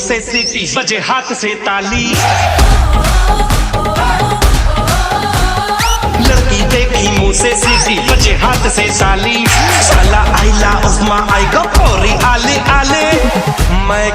से सीटी बजे हाथ से ताली। लड़की देखी मुंह से सीटी बजे हाथ से ताली। साला आइला उस्मा आई गो औरी आले आले। मैं